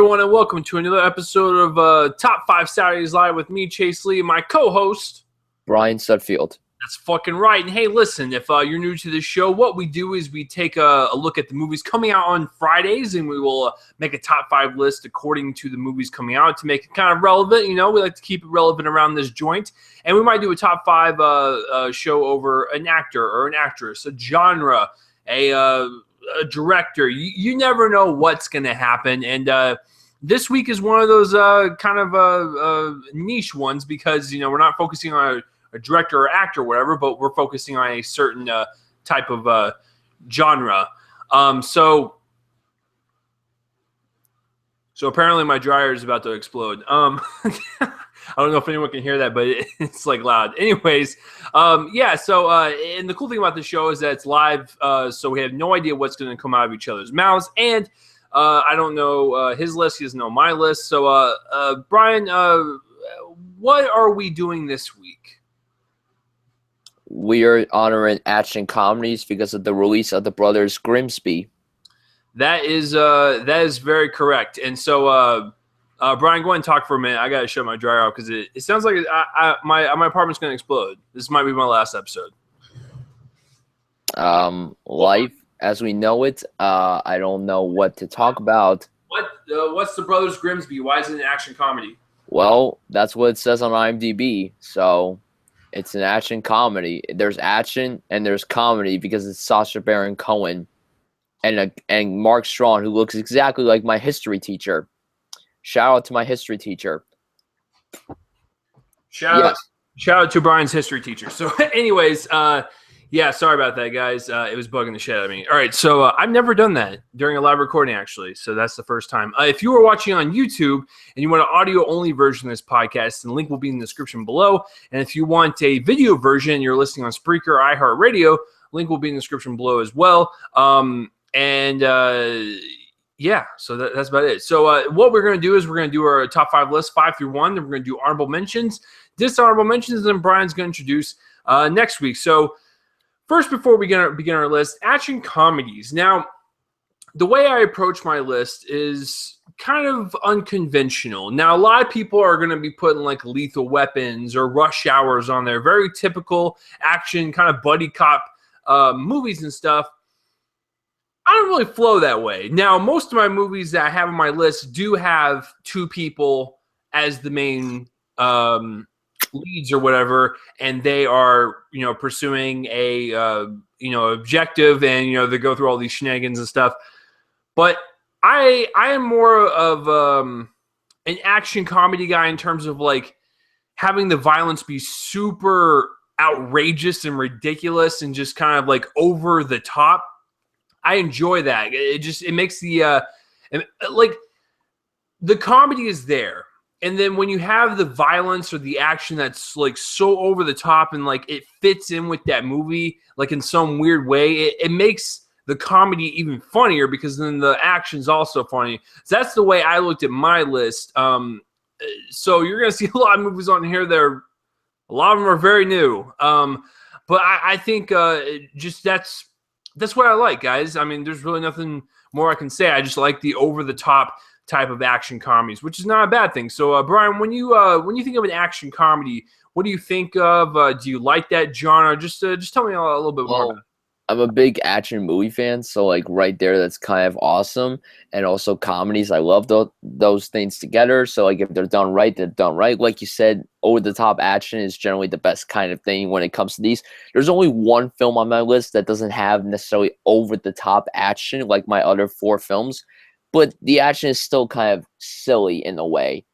everyone, and welcome to another episode of Top 5 Saturdays Live with me, Chase Lee, and my co-host, Brian Sudfield. That's fucking right. And hey, listen, if you're new to this show, what we do is we take a look at the movies coming out on Fridays, and we will make a top 5 list according to the movies coming out to make it kind of relevant. You know, we like to keep it relevant around this joint. And we might do a top 5 show over an actor or an actress, a genre, a director. You never know what's going to happen. And this week is one of those kind of niche ones because, you know, we're not focusing on a director or actor or whatever, but we're focusing on a certain type of genre. So apparently my dryer is about to explode. I don't know if anyone can hear that, but it's like loud. Anyways, yeah. So and the cool thing about the show is that it's live, so we have no idea what's going to come out of each other's mouths. And I don't know his list. He doesn't know my list. So Brian, what are we doing this week? We are honoring action comedies because of the release of the Brothers Grimsby. That is very correct. And so, Brian, go ahead and talk for a minute. I got to shut my dryer off because it sounds like my apartment's going to explode. This might be my last episode. Life as we know it. I don't know what to talk about. What's the Brothers Grimsby? Why is it an action comedy? Well, that's what it says on IMDb. So it's an action comedy. There's action and there's comedy because it's Sacha Baron Cohen and Mark Strong, who looks exactly like my history teacher. Shout out to my history teacher. Shout out to Brian's history teacher. So anyways, yeah, sorry about that, guys. It was bugging the shit out of me. All right, so I've never done that during a live recording, actually. So that's the first time. If you are watching on YouTube and you want an audio-only version of this podcast, the link will be in the description below. And if you want a video version and you're listening on Spreaker or iHeartRadio, link will be in the description below as well. Yeah, so that's about it. So what we're going to do is we're going to do our top 5 list, 5 through 1. Then we're going to do honorable mentions, dishonorable mentions, and then Brian's going to introduce next week. So first, before we begin our list, action comedies. Now, the way I approach my list is kind of unconventional. Now, a lot of people are going to be putting like Lethal Weapons or Rush Hours on there. Very typical action kind of buddy cop movies and stuff. I don't really flow that way. Now, most of my movies that I have on my list do have 2 people as the main leads or whatever, and they are, you know, pursuing a objective, and, you know, they go through all these shenanigans and stuff. But I am more of an action comedy guy in terms of like having the violence be super outrageous and ridiculous and just kind of like over the top. I enjoy that. It makes the like the comedy is there. And then when you have the violence or the action that's like so over the top and like it fits in with that movie, like in some weird way, it makes the comedy even funnier because then the action's also funny. So that's the way I looked at my list. So you're going to see a lot of movies on here that a lot of them are very new. But I think just that's what I like, guys. I mean, there's really nothing more I can say. I just like the over-the-top type of action comedies, which is not a bad thing. So, Brian, when you think of an action comedy, what do you think of? Do you like that genre? Just tell me a little bit more about it. I'm a big action movie fan, so like right there, that's kind of awesome. And also comedies, I love those things together. So like if they're done right, they're done right. Like you said, over the top action is generally the best kind of thing when it comes to these. There's only one film on my list that doesn't have necessarily over the top action like my other 4 films, but the action is still kind of silly in a way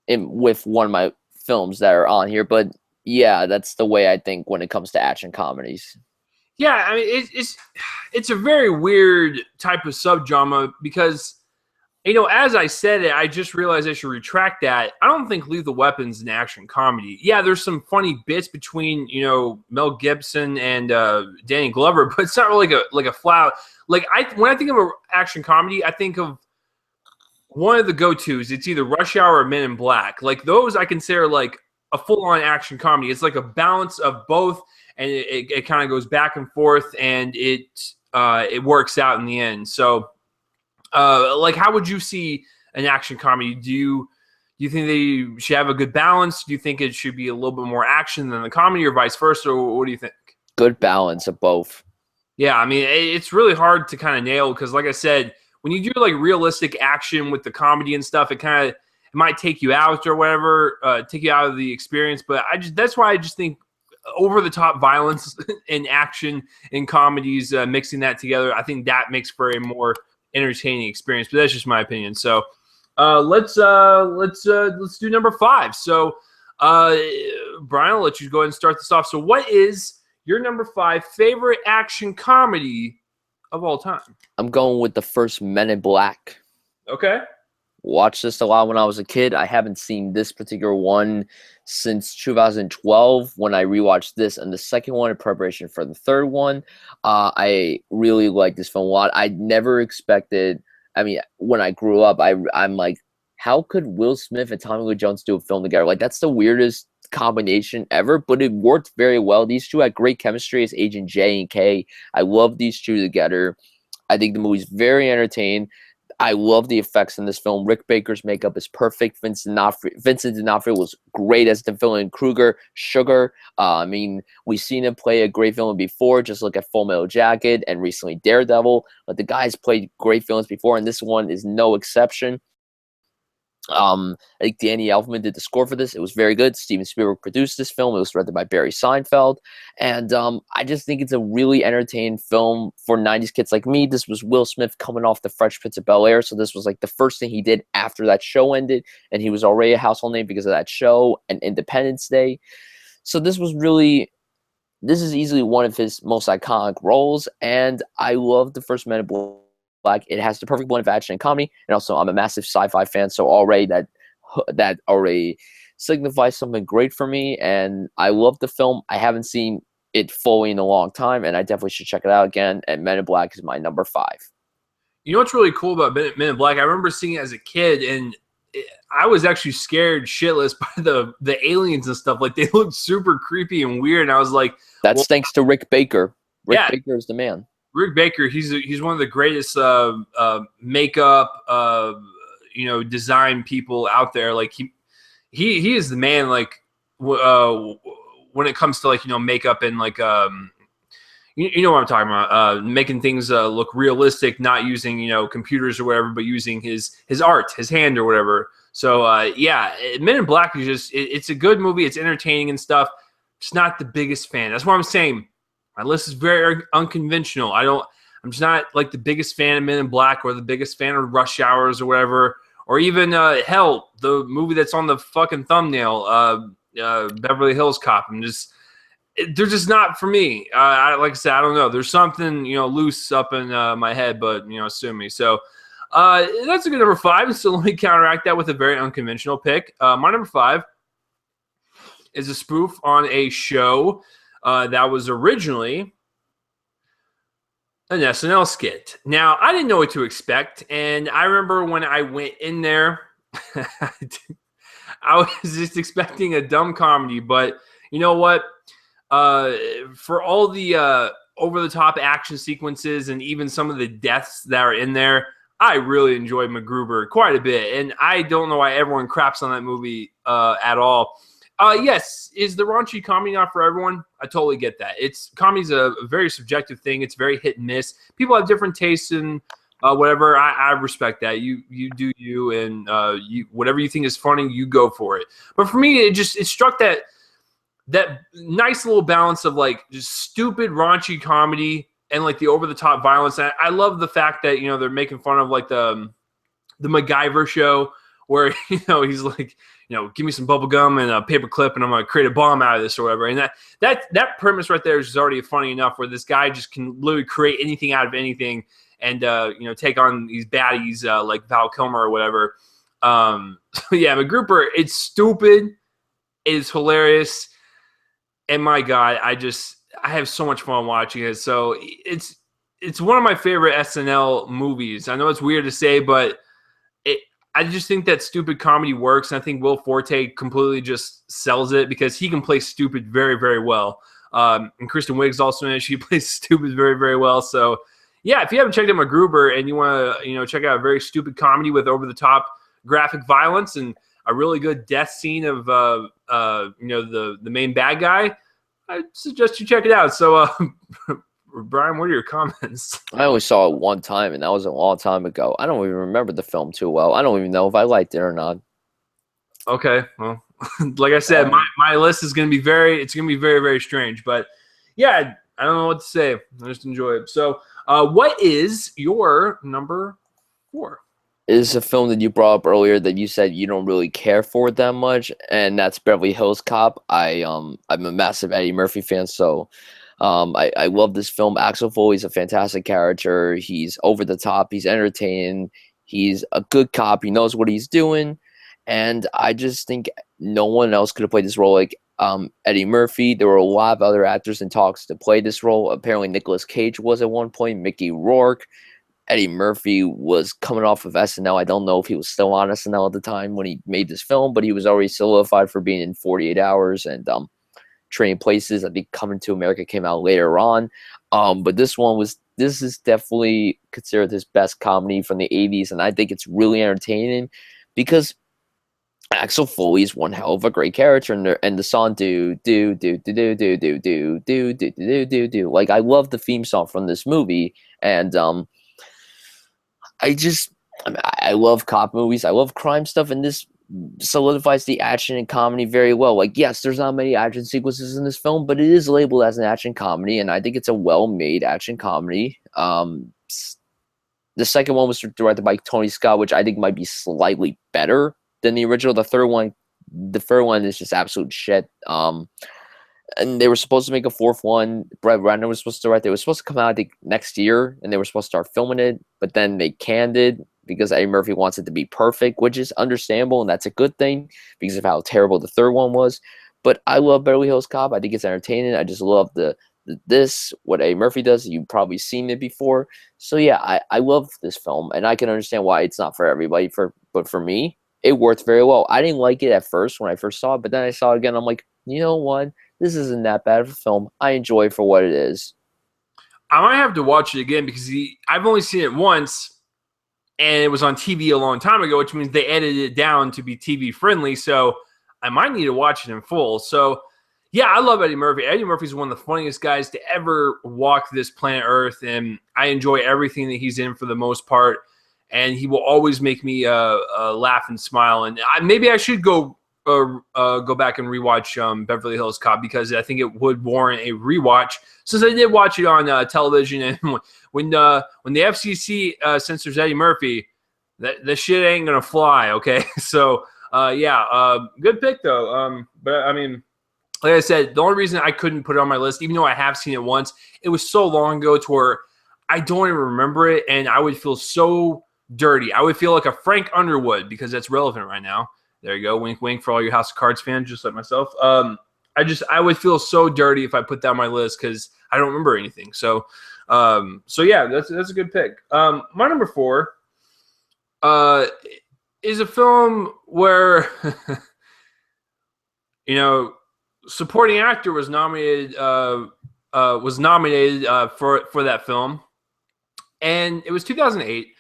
with one of my films that are on here. But yeah, that's the way I think when it comes to action comedies. Yeah, I mean, it's a very weird type of subgenre because, you know, as I said it, I just realized I should retract that. I don't think Lethal Weapon's an action comedy. Yeah, there's some funny bits between, you know, Mel Gibson and Danny Glover, but it's not really like a flat. Like when I think of an action comedy, I think of one of the go-tos. It's either Rush Hour or Men in Black. Like those, I consider like a full-on action comedy. It's like a balance of both. And it kind of goes back and forth, and it works out in the end. So, like, how would you see an action comedy? Do you think they should have a good balance? Do you think it should be a little bit more action than the comedy, or vice versa? Or what do you think? Good balance of both. Yeah, I mean, it's really hard to kind of nail because, like I said, when you do like realistic action with the comedy and stuff, it might take you out or whatever, take you out of the experience. But that's why I just think over the top violence and action in comedies, mixing that together, I think that makes for a more entertaining experience. But that's just my opinion. So let's do number 5. So Brian, I'll let you go ahead and start this off. So what is your number 5 favorite action comedy of all time? I'm going with the first Men in Black. Okay. Watched this a lot when I was a kid. I haven't seen this particular one since 2012 when I rewatched this and the second one in preparation for the third one. I really like this film a lot. I never expected, I mean, when I grew up, I'm like, how could Will Smith and Tommy Lee Jones do a film together? Like, that's the weirdest combination ever, but it worked very well. These two had great chemistry as Agent J and K. I love these two together. I think the movie's very entertaining. I love the effects in this film. Rick Baker's makeup is perfect. Vincent D'Onofrio was great as the villain Kruger. Sugar. I mean, we've seen him play a great villain before. Just look at Full Metal Jacket and recently Daredevil. But the guy's played great villains before, and this one is no exception. I think Danny Elfman did the score for this. It was very good. Steven Spielberg produced this film. It was directed by Barry Seinfeld. And I just think it's a really entertaining film for 90s kids like me. This was Will Smith coming off the Fresh Prince of Bel-Air. So this was like the first thing he did after that show ended. And he was already a household name because of that show and Independence Day. So this is easily one of his most iconic roles. And I love the first Men in Black. It has the perfect blend of action and comedy, and also I'm a massive sci-fi fan, so already that already signifies something great for me. And I love the film. I haven't seen it fully in a long time, and I definitely should check it out again. And Men in Black is my number 5. You know what's really cool about Men in Black? I remember seeing it as a kid, and I was actually scared shitless by the aliens and stuff. Like, they looked super creepy and weird, and I was like, that's thanks to Rick Baker. Rick Baker is the man. Rick Baker, he's one of the greatest makeup, design people out there. Like, he is the man. Like, when it comes to, like, makeup and like you know what I'm talking about, making things look realistic, not using computers or whatever, but using his art, his hand or whatever. So Men in Black is just it's a good movie. It's entertaining and stuff. Just not the biggest fan. That's what I'm saying. My list is very unconventional. I'm just not like the biggest fan of Men in Black or the biggest fan of Rush Hours or whatever, or even hell, the movie that's on the fucking thumbnail, Beverly Hills Cop. They're just not for me. Like I said, I don't know. There's something loose up in my head, but sue me. So that's a good number 5. So let me counteract that with a very unconventional pick. My number 5 is a spoof on a show that was originally an SNL skit. Now, I didn't know what to expect, and I remember when I went in there, I was just expecting a dumb comedy, but you know what? For all the over-the-top action sequences and even some of the deaths that are in there, I really enjoyed MacGruber quite a bit, and I don't know why everyone craps on that movie at all. Yes, is the raunchy comedy not for everyone? I totally get that. Comedy's a very subjective thing. It's very hit and miss. People have different tastes and whatever. I respect that. You do you, and whatever you think is funny, you go for it. But for me, it struck that nice little balance of like just stupid raunchy comedy and like the over the top violence. And I love the fact that they're making fun of like the MacGyver show where he's like, give me some bubble gum and a paper clip and I'm going to create a bomb out of this or whatever. And that premise right there is already funny enough where this guy just can literally create anything out of anything and, take on these baddies like Val Kilmer or whatever. So yeah, MacGruber, it's stupid. It is hilarious. And my God, I have so much fun watching it. So it's one of my favorite SNL movies. I know it's weird to say, but I just think that stupid comedy works. And I think Will Forte completely just sells it because he can play stupid very, very well. And Kristen Wiig's also in it. She plays stupid very, very well. So yeah, if you haven't checked out MacGruber and you want to, check out a very stupid comedy with over the top graphic violence and a really good death scene of the main bad guy, I suggest you check it out. So, Brian, what are your comments? I only saw it one time, and that was a long time ago. I don't even remember the film too well. I don't even know if I liked it or not. Okay, well, like I said, my list is going to be very very strange. But yeah, I don't know what to say. I just enjoy it. So, what is your number 4? Is a film that you brought up earlier that you said you don't really care for that much, and that's Beverly Hills Cop. I'm a massive Eddie Murphy fan, so I love this film. Axel Foley's a fantastic character. He's over the top. He's entertaining. He's a good cop. He knows what he's doing, and I just think no one else could have played this role like Eddie Murphy. There were a lot of other actors in talks to play this role. Apparently, Nicolas Cage was at one point. Mickey Rourke. Eddie Murphy was coming off of SNL. I don't know if he was still on SNL at the time when he made this film, but he was already solidified for being in 48 Hours and Trading Places. I think Coming to America came out later on. But this is definitely considered his best comedy from the 80s, and I think it's really entertaining because Axel Foley is one hell of a great character, and the song do. Like, I love the theme song from this movie, and I love cop movies. I love crime stuff, and this solidifies the action and comedy very well. Like, yes, there's not many action sequences in this film, but it is labeled as an action comedy, and I think it's a well-made action comedy. The second one was directed by Tony Scott, which I think might be slightly better than the original. The third one is just absolute shit. And they were supposed to make a fourth one. Brett Ratner was supposed to direct it. It was supposed to come out, I think, next year, and they were supposed to start filming it, but then they canned it because Eddie Murphy wants it to be perfect, which is understandable, and that's a good thing because of how terrible the third one was. But I love Beverly Hills Cop. I think it's entertaining. I just love what Eddie Murphy does. You've probably seen it before. So, yeah, I love this film, and I can understand why it's not for everybody, but for me, it worked very well. I didn't like it at first when I first saw it, but then I saw it again. I'm like, you know what? This isn't that bad of a film. I enjoy it for what it is. I might have to watch it again because I've only seen it once, and it was on TV a long time ago, which means they edited it down to be TV friendly. So I might need to watch it in full. So yeah, I love Eddie Murphy. Eddie Murphy's one of the funniest guys to ever walk this planet Earth, and I enjoy everything that he's in for the most part. And he will always make me laugh and smile. And maybe I should go back and rewatch Beverly Hills Cop because I think it would warrant a rewatch since I did watch it on television. And when the FCC censors Eddie Murphy, that shit ain't gonna fly. Okay, so good pick though. But I mean, like I said, the only reason I couldn't put it on my list, even though I have seen it once, it was so long ago to where I don't even remember it, and I would feel so dirty. I would feel like a Frank Underwood because that's relevant right now. There you go. Wink, wink for all you House of Cards fans, just like myself. I would feel so dirty if I put that on my list because I don't remember anything. So yeah, that's a good pick. My number 4 is a film where supporting actor was nominated for that film, and it was 2008.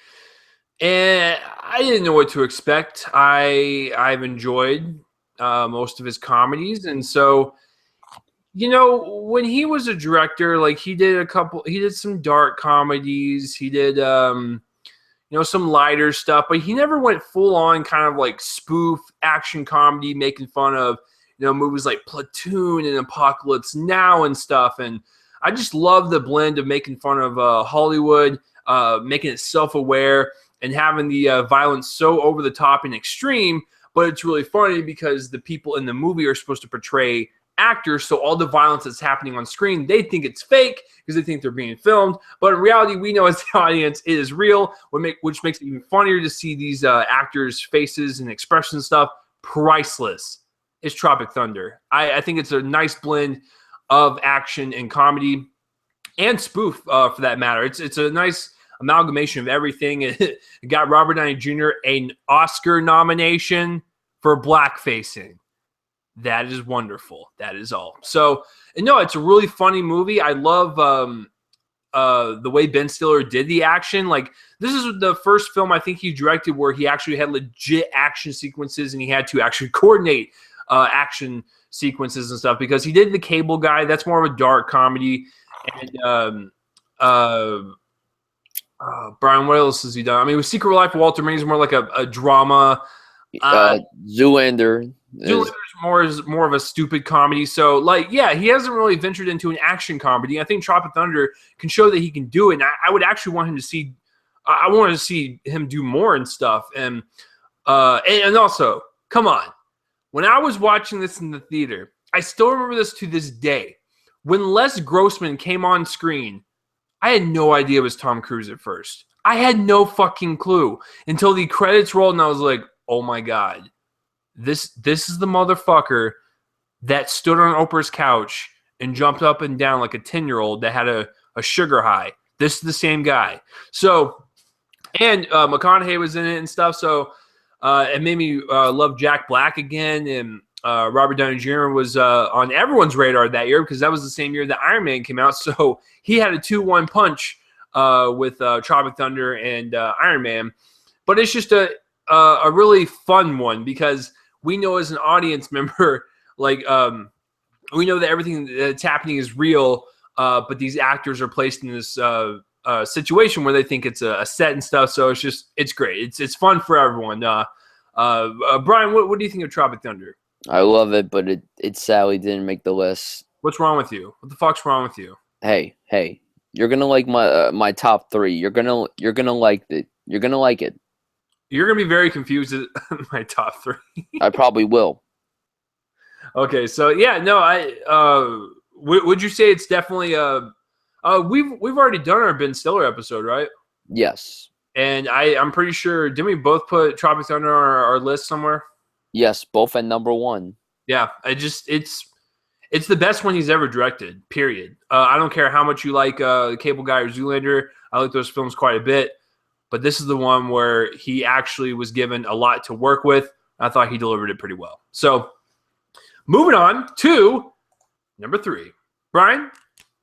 And I didn't know what to expect. I've enjoyed most of his comedies, and so when he was a director, like he did some dark comedies, he did some lighter stuff, but he never went full on kind of like spoof action comedy, making fun of movies like Platoon and Apocalypse Now and stuff. And I just love the blend of making fun of Hollywood, making it self-aware, and having the violence so over the top and extreme, but it's really funny because the people in the movie are supposed to portray actors, so all the violence that's happening on screen, they think it's fake because they think they're being filmed, but in reality, we know as the audience it is real, which makes it even funnier to see these actors' faces and expressions and stuff. Priceless. It's Tropic Thunder. I think it's a nice blend of action and comedy and spoof for that matter. It's a nice amalgamation of everything. It got Robert Downey Jr. an Oscar nomination for blackfacing. That is wonderful. That is all. So, no, it's a really funny movie. I love the way Ben Stiller did the action. Like, this is the first film I think he directed where he actually had legit action sequences and he had to actually coordinate action sequences and stuff, because he did The Cable Guy. That's more of a dark comedy. And Brian, what else has he done? I mean, with Secret Life of Walter Mitty is more like a drama. Zoolander. Zoolander's more of a stupid comedy. So, like, yeah, he hasn't really ventured into an action comedy. I think Tropic Thunder can show that he can do it. And I would actually want him to see. I wanted to see him do more and stuff. And also, come on, when I was watching this in the theater, I still remember this to this day. When Les Grossman came on screen, I had no idea it was Tom Cruise at first. I had no fucking clue until the credits rolled, and I was like, oh my God, this is the motherfucker that stood on Oprah's couch and jumped up and down like a 10-year-old that had a sugar high. This is the same guy. So, and McConaughey was in it and stuff, so it made me love Jack Black again, and Robert Downey Jr. was on everyone's radar that year because that was the same year that Iron Man came out, so he had a 2-1 punch with Tropic Thunder and Iron Man. But it's just a really fun one because we know as an audience member, like, we know that everything that's happening is real, but these actors are placed in this situation where they think it's a set and stuff. So it's great. It's fun for everyone. Brian, what do you think of Tropic Thunder? I love it, but it sadly didn't make the list. What's wrong with you? What the fuck's wrong with you? Hey, you're gonna like my top 3. You're gonna like it. You're gonna like it. You're gonna be very confused at my top 3. I probably will. Okay, so yeah, no, would you say it's definitely we've already done our Ben Stiller episode, right? Yes. And I'm pretty sure, didn't we both put Tropic Thunder on our list somewhere? Yes, both at number 1. Yeah, it's the best one he's ever directed, period. I don't care how much you like The Cable Guy or Zoolander. I like those films quite a bit. But this is the one where he actually was given a lot to work with. I thought he delivered it pretty well. So, moving on to number 3. Brian,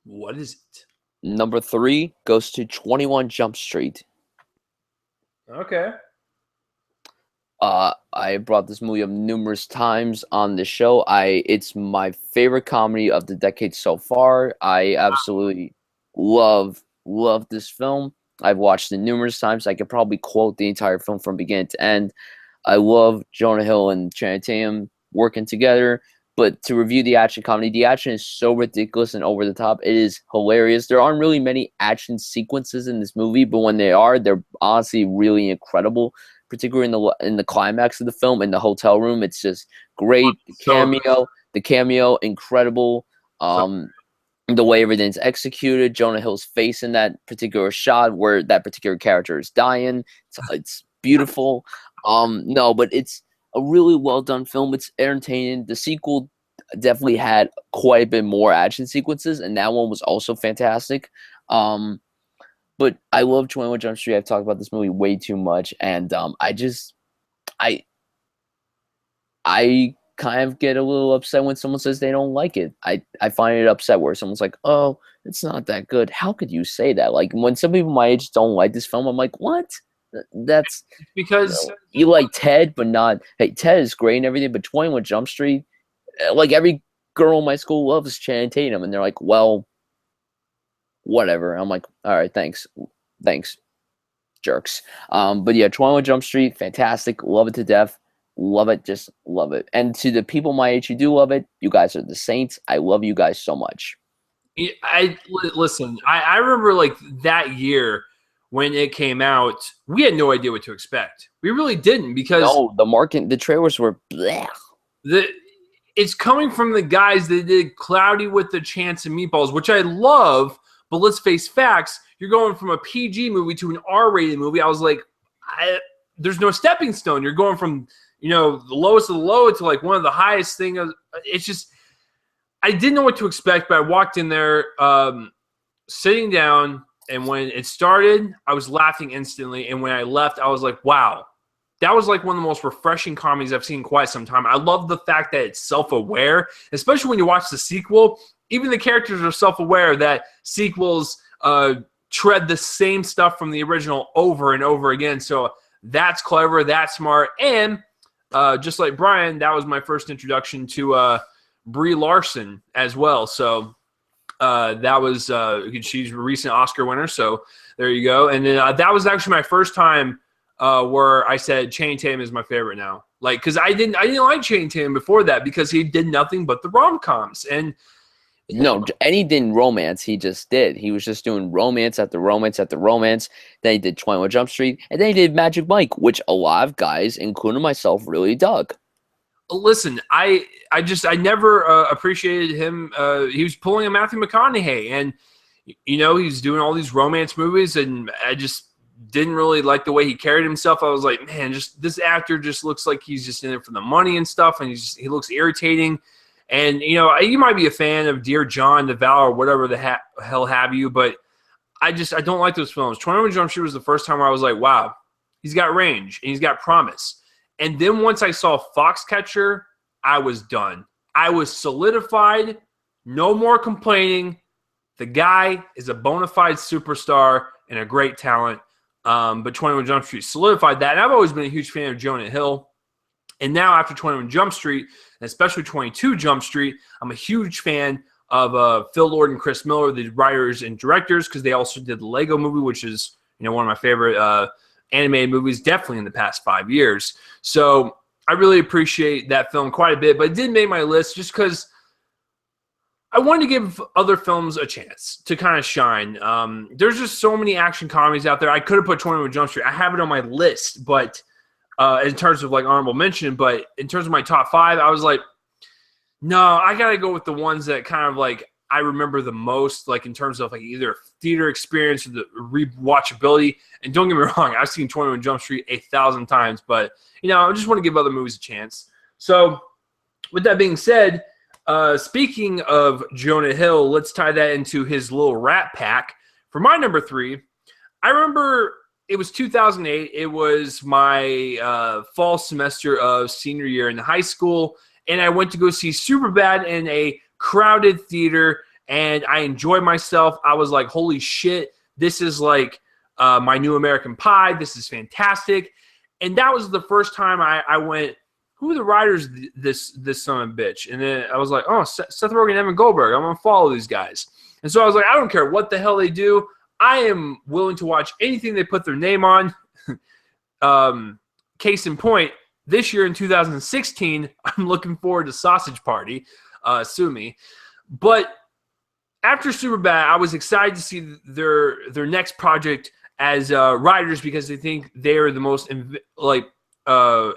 what is it? Number 3 goes to 21 Jump Street. Okay. I brought this movie up numerous times on the show. It's my favorite comedy of the decade so far. I absolutely love this film. I've watched it numerous times. I could probably quote the entire film from beginning to end. I love Jonah Hill and Channing Tatum working together. But to review the action comedy, the action is so ridiculous and over the top. It is hilarious. There aren't really many action sequences in this movie, but when they are, they're honestly really incredible. Particularly in the climax of the film, in the hotel room, it's just great. The cameo, incredible. The way everything's executed, Jonah Hill's face in that particular shot where that particular character is dying, it's beautiful. No, but it's a really well done film. It's entertaining. The sequel definitely had quite a bit more action sequences, and that one was also fantastic. But I love 21 Jump Street. I've talked about this movie way too much, and I kind of get a little upset when someone says they don't like it. I find it upset where someone's like, oh, it's not that good. How could you say that? Like, when some people my age don't like this film, I'm like, what? That's because you like Ted, but not. Hey, Ted is great and everything, but 21 Jump Street, like every girl in my school loves Channing Tatum, and they're like, well, whatever. I'm like, all right, thanks, jerks. But yeah, 21 Jump Street, fantastic, love it to death, love it, just love it. And to the people my age who do love it, you guys are the saints. I love you guys so much. Listen. I remember like that year when it came out, we had no idea what to expect. We really didn't, because the trailers were bleh. It's coming from the guys that did Cloudy with the Chance of Meatballs, which I love. But let's face facts. You're going from a PG movie to an R-rated movie. I was like, there's no stepping stone. You're going from, the lowest of the low to like one of the highest thing. It's just, I didn't know what to expect, but I walked in there, sitting down, and when it started, I was laughing instantly. And when I left, I was like, wow, that was like one of the most refreshing comedies I've seen in quite some time. I love the fact that it's self-aware, especially when you watch the sequel. Even the characters are self-aware that sequels tread the same stuff from the original over and over again. So that's clever, that's smart, and just like Brian, that was my first introduction to Brie Larson as well. So that was she's a recent Oscar winner. So there you go. And then that was actually my first time where I said Channing Tatum is my favorite now. Like, because I didn't like Channing Tatum before that because he did nothing but the rom-coms. And no, anything romance he just did. He was just doing romance after romance after romance. Then he did 21 Jump Street, and then he did Magic Mike, which a lot of guys, including myself, really dug. Listen, I never appreciated him. He was pulling a Matthew McConaughey, and he's doing all these romance movies, and I just didn't really like the way he carried himself. I was like, man, just this actor just looks like he's just in it for the money and stuff, and he looks irritating. And, you might be a fan of Dear John, The Vow, or whatever the hell have you, but I don't like those films. 21 Jump Street was the first time where I was like, wow, he's got range and he's got promise. And then once I saw Foxcatcher, I was done. I was solidified. No more complaining. The guy is a bona fide superstar and a great talent. But 21 Jump Street solidified that. And I've always been a huge fan of Jonah Hill. And now after 21 Jump Street, and especially 22 Jump Street, I'm a huge fan of Phil Lord and Chris Miller, the writers and directors, because they also did the Lego Movie, which is one of my favorite animated movies, definitely in the past 5 years. So I really appreciate that film quite a bit, but it didn't make my list just because I wanted to give other films a chance to kind of shine. There's just so many action comedies out there. I could have put 21 Jump Street. I have it on my list, but in terms of like honorable mention, but in terms of my top 5, I was like, no, I got to go with the ones that kind of like I remember the most, like in terms of like either theater experience or the rewatchability. And don't get me wrong, I've seen 21 Jump Street 1,000 times, but I just want to give other movies a chance. So with that being said, speaking of Jonah Hill, let's tie that into his little Rat Pack. For my number 3, I remember it was 2008. It was my fall semester of senior year in high school, and I went to go see Superbad in a crowded theater, and I enjoyed myself. I was like, holy shit, this is like my new American Pie. This is fantastic. And that was the first time I went, who are the writers this son of a bitch? And then I was like, oh, Seth Rogen, Evan Goldberg. I'm going to follow these guys. And so I was like, I don't care what the hell they do. I am willing to watch anything they put their name on. Case in point, this year in 2016, I'm looking forward to Sausage Party. Sue me. But after Superbad, I was excited to see their next project as writers because they think they are the most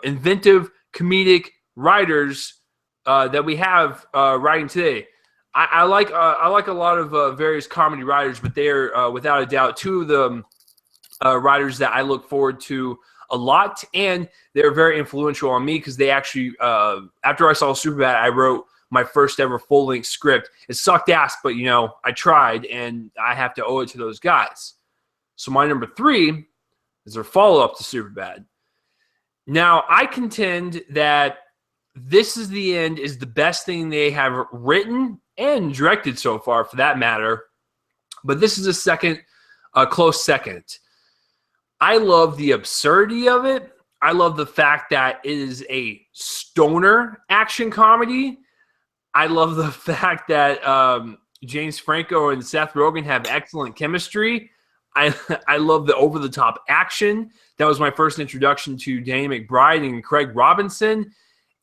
inventive comedic writers that we have writing today. I like a lot of various comedy writers, but they are without a doubt two of the writers that I look forward to a lot, and they're very influential on me because they actually after I saw Superbad, I wrote my first ever full-length script. It sucked ass, but I tried, and I have to owe it to those guys. So my number 3 is their follow-up to Superbad. Now, I contend that This Is the End is the best thing they have written and directed so far, for that matter. But this is a close second. I love the absurdity of it. I love the fact that it is a stoner action comedy. I love the fact that James Franco and Seth Rogen have excellent chemistry. I love the over-the-top action. That was my first introduction to Danny McBride and Craig Robinson.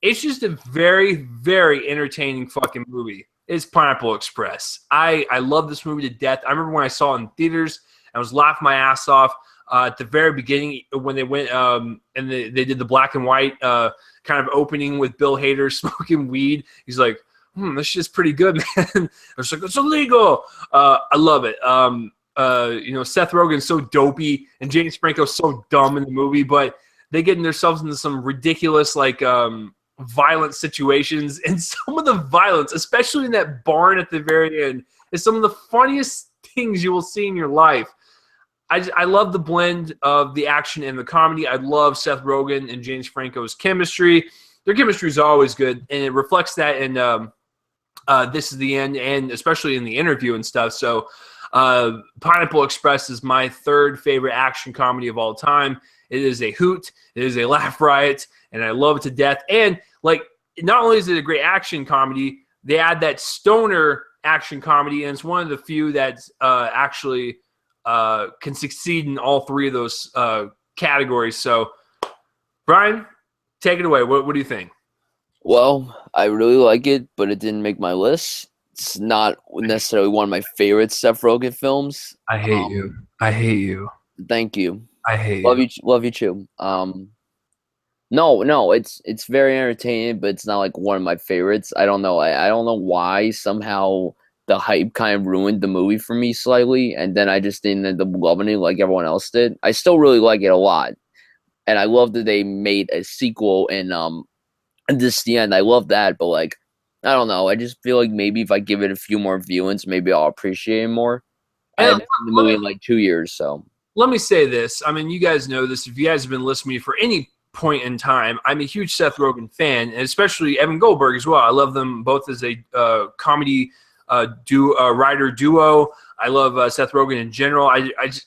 It's just a very, very entertaining fucking movie. It's Pineapple Express. I love this movie to death. I remember when I saw it in theaters, I was laughing my ass off. At the very beginning, when they went and they did the black and white kind of opening with Bill Hader smoking weed, he's like, this shit's pretty good, man. It's like, it's illegal. I love it. Seth Rogen's so dopey and James Franco's so dumb in the movie, but they get themselves into some ridiculous violent situations, and some of the violence, especially in that barn at the very end, is some of the funniest things you will see in your life. I love the blend of the action and the comedy. I love Seth Rogen and James Franco's chemistry. Their chemistry is always good, and it reflects that in This Is the End, and especially in the interview and stuff. So Pineapple Express is my third favorite action comedy of all time. It is a hoot. It is a laugh riot, and I love it to death. And like, not only is it a great action comedy, they add that stoner action comedy, and it's one of the few that actually can succeed in all three of those categories. So, Brian, take it away. What do you think? Well, I really like it, but it didn't make my list. It's not necessarily one of my favorite Seth Rogen films. I hate you. I hate you. Thank you. I hate Love you. you. Love you too. No, it's very entertaining, but it's not like one of my favorites. I don't know. I don't know why. Somehow the hype kind of ruined the movie for me slightly, and then I just didn't end up loving it like everyone else did. I still really like it a lot, and I love that they made a sequel and this the end. I love that, but like I don't know. I just feel like maybe if I give it a few more viewings, maybe I'll appreciate it more. I And haven't seen the movie in like 2 years, so. let me say this. I mean, you guys know this. If you guys have been listening to me for any point in time, I'm a huge Seth Rogen fan, and especially Evan Goldberg as well. I love them both as a comedy writer duo. I love Seth Rogen in general. I just,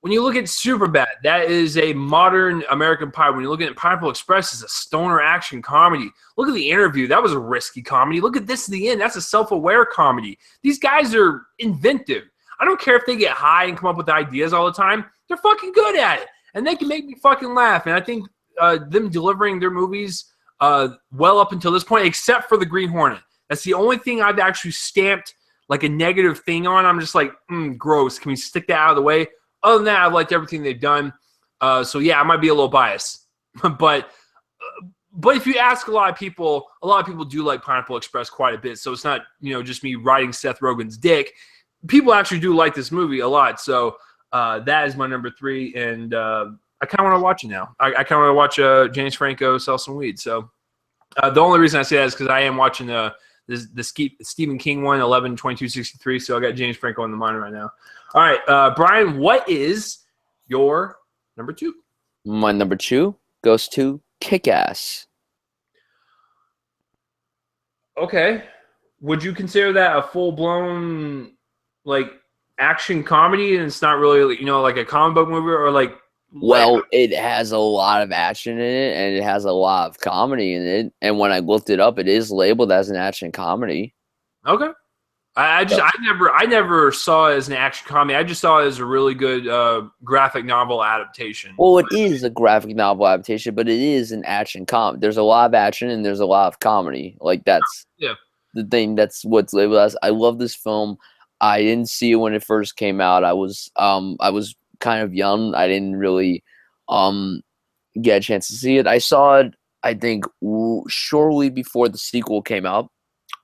when you look at Superbad, that is a modern American Pie. When you're looking at Pineapple Express, it's a stoner action comedy. Look at The Interview. That was a risky comedy. Look at This the End. That's a self-aware comedy. These guys are inventive. I don't care if they get high and come up with ideas all the time. They're fucking good at it. And they can make me fucking laugh. And I think them delivering their movies well up until this point, except for The Green Hornet. That's the only thing I've actually stamped like a negative thing on. I'm just like, gross. Can we stick that out of the way? Other than that, I've liked everything they've done. So, yeah, I might be a little biased. But if you ask a lot of people do like Pineapple Express quite a bit. So it's not, just me riding Seth Rogen's dick. People actually do like this movie a lot. So that is my number 3. And I kind of want to watch it now. I kind of want to watch James Franco sell some weed. So the only reason I say that is because I am watching the Stephen King one, 11/22/63. So I got James Franco on the mind right now. All right, Brian, what is your number 2? My number 2 goes to Kick-Ass. Okay. Would you consider that a full-blown, like, action comedy, and it's not really, like a comic book movie, or like? Well, it has a lot of action in it, and it has a lot of comedy in it. And when I looked it up, it is labeled as an action comedy. Okay. I never saw it as an action comedy. I just saw it as a really good graphic novel adaptation. Well, it is a graphic novel adaptation, but it is an action comedy. There's a lot of action and there's a lot of comedy. Like that's the thing. That's what's labeled as. I love this film. I didn't see it when it first came out. I was kind of young. I didn't really get a chance to see it. I saw it, I think, shortly before the sequel came out.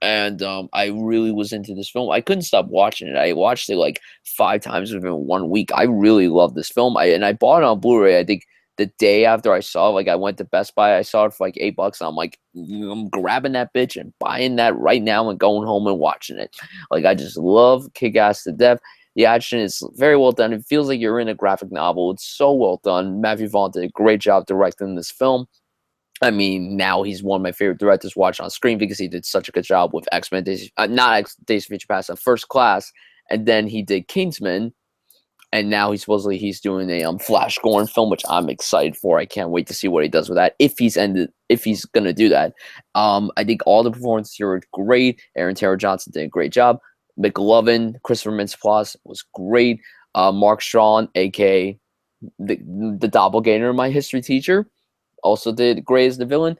And I really was into this film. I couldn't stop watching it. I watched it like 5 times within 1 week. I really love this film. I bought it on Blu-ray. I think the day after I saw it, like I went to Best Buy. I saw it for like $8. And I'm like, I'm grabbing that bitch and buying that right now and going home and watching it. Like I just love Kick-Ass to death. The action is very well done. It feels like you're in a graphic novel. It's so well done. Matthew Vaughn did a great job directing this film. I mean, now he's one of my favorite directors to watch on screen because he did such a good job with X-Men, Days of Future Past, First Class, and then he did Kingsman, and now he's doing a Flash Gordon film, which I'm excited for. I can't wait to see what he does with that if he's gonna do that. I think all the performances here were great. Aaron Taylor Johnson did a great job. McLovin, Christopher Mintz-Plasse was great. Mark Strachan, aka the doppelganger, my history teacher, also did great as the villain.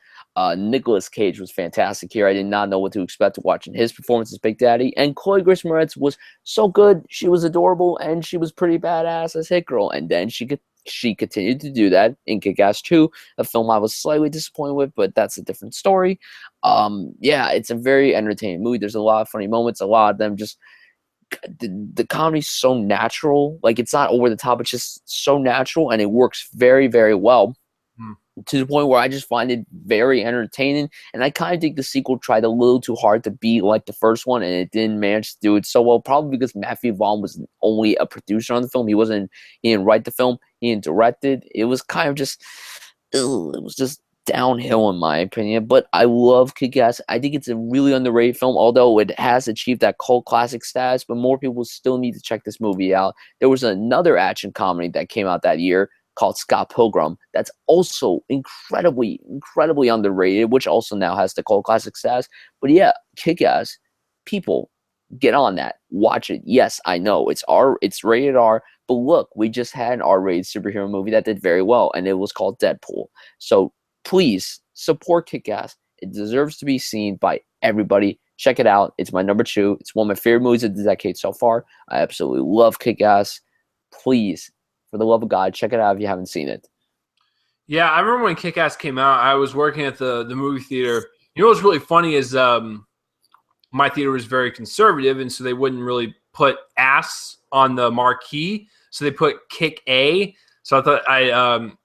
Nicolas Cage was fantastic here. I did not know what to expect watching his performance as Big Daddy. And Chloe Grace Moretz was so good. She was adorable, and she was pretty badass as Hit Girl. And then she continued to do that in Kick-Ass 2, a film I was slightly disappointed with, but that's a different story. Yeah, it's a very entertaining movie. There's a lot of funny moments. A lot of them just the comedy's so natural. Like it's not over the top. It's just so natural, and it works very, very well. To the point where I just find it very entertaining. And I kind of think the sequel tried a little too hard to be like the first one, and it didn't manage to do it so well, probably because Matthew Vaughn was only a producer on the film. He didn't write the film, he didn't direct it. It was kind of just, it was just downhill in my opinion, but I love Kick-Ass. I think it's a really underrated film, although it has achieved that cult classic status, but more people still need to check this movie out. There was another action comedy that came out that year called Scott Pilgrim that's also incredibly, incredibly underrated, which also now has the cult classic status. But yeah, Kick-Ass, people, get on that. Watch it. Yes, I know it's rated R, but look, we just had an R-rated superhero movie that did very well, and it was called Deadpool. So please support Kick-Ass. It deserves to be seen by everybody. Check it out. It's my number 2. It's one of my favorite movies of the decade so far. I absolutely love Kick-Ass. Please, for the love of God, check it out if you haven't seen it. Yeah, I remember when Kick-Ass came out, I was working at the movie theater. You know what's really funny is my theater was very conservative, and so they wouldn't really put ass on the marquee. So they put Kick A. So I thought